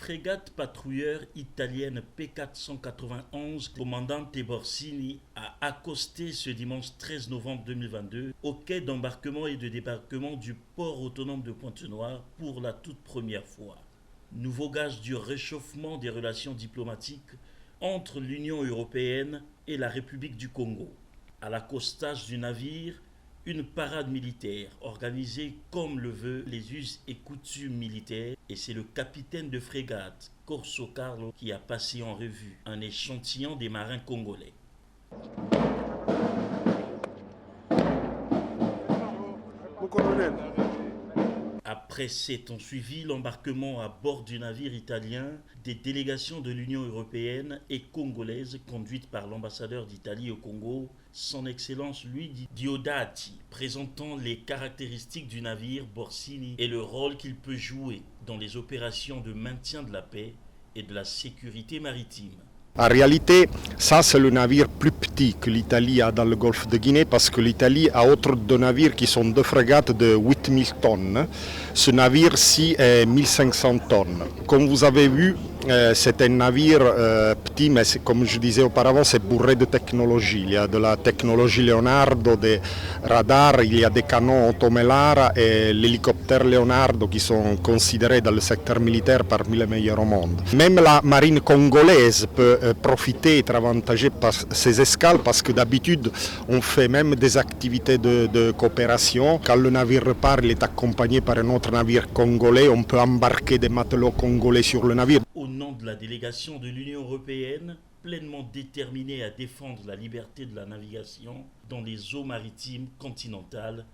frégate patrouilleur italienne P491, commandante Borsini, a accosté ce dimanche 13 novembre 2022 au quai d'embarquement et de débarquement du port autonome de Pointe-Noire pour la toute première fois. Nouveau gage du réchauffement des relations diplomatiques entre l'Union européenne et la République du Congo. À l'accostage du navire, une parade militaire organisée comme le veut les us et coutumes militaires, et c'est le capitaine de frégate Corso Carlo qui a passé en revue un échantillon des marins congolais. Mon colonel. Après s'étant suivi l'embarquement à bord du navire italien des délégations de l'Union européenne et congolaise conduites par l'ambassadeur d'Italie au Congo, son Excellence Luigi Diodati, présentant les caractéristiques du navire Borsini et le rôle qu'il peut jouer dans les opérations de maintien de la paix et de la sécurité maritime. En réalité, ça c'est le navire plus petit que l'Italie a dans le golfe de Guinée parce que l'Italie a autre deux navires qui sont deux frégates de 8000 tonnes. Ce navire-ci est 1500 tonnes. Comme vous avez vu, c'est un navire petit, mais comme je disais auparavant, c'est bourré de technologie. Il y a de la technologie Leonardo, des radars, il y a des canons Otomelara et l'hélicoptère Leonardo qui sont considérés dans le secteur militaire parmi les meilleurs au monde. Même la marine congolaise peut profiter et être avantagée par ces escales parce que d'habitude on fait même des activités de coopération. Quand le navire repart, il est accompagné par un autre navire congolais, on peut embarquer des matelots congolais sur le navire. Au nom de la délégation de l'Union européenne, pleinement déterminée à défendre la liberté de la navigation dans les eaux maritimes continentales,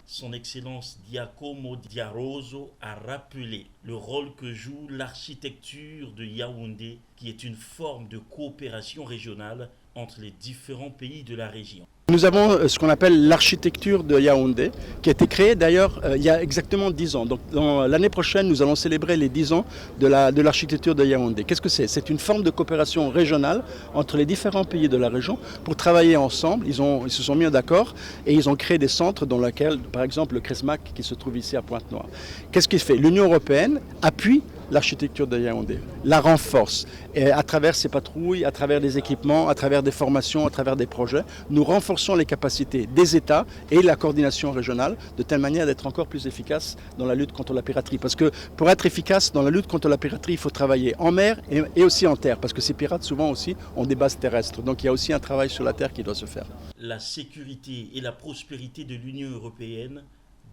son Excellence Giacomo Diaroso a rappelé le rôle que joue l'architecture de Yaoundé, qui est une forme de coopération régionale entre les différents pays de la région. Nous avons ce qu'on appelle l'architecture de Yaoundé, qui a été créée d'ailleurs il y a exactement 10 ans. Donc l'année prochaine, nous allons célébrer les 10 ans de l'architecture de Yaoundé. Qu'est-ce que c'est ? C'est une forme de coopération régionale entre les différents pays de la région pour travailler ensemble. Ils se sont mis d'accord et ils ont créé des centres dans lesquels, par exemple, le CRESMAC qui se trouve ici à Pointe-Noire. Qu'est-ce qu'il fait ? L'Union européenne appuie l'architecture de Yaoundé, la renforce et à travers ses patrouilles, à travers des équipements, à travers des formations, à travers des projets. Nous renforçons les capacités des États et la coordination régionale de telle manière d'être encore plus efficace dans la lutte contre la piraterie. Parce que pour être efficace dans la lutte contre la piraterie, il faut travailler en mer et aussi en terre, parce que ces pirates souvent aussi ont des bases terrestres. Donc il y a aussi un travail sur la terre qui doit se faire. La sécurité et la prospérité de l'Union européenne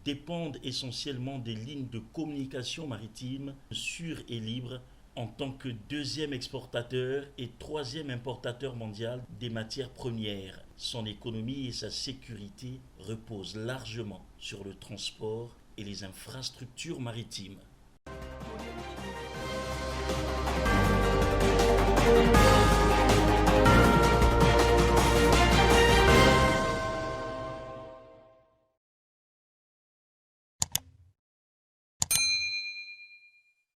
dépendent essentiellement des lignes de communication maritime sûres et libres en tant que deuxième exportateur et troisième importateur mondial des matières premières. Son économie et sa sécurité reposent largement sur le transport et les infrastructures maritimes.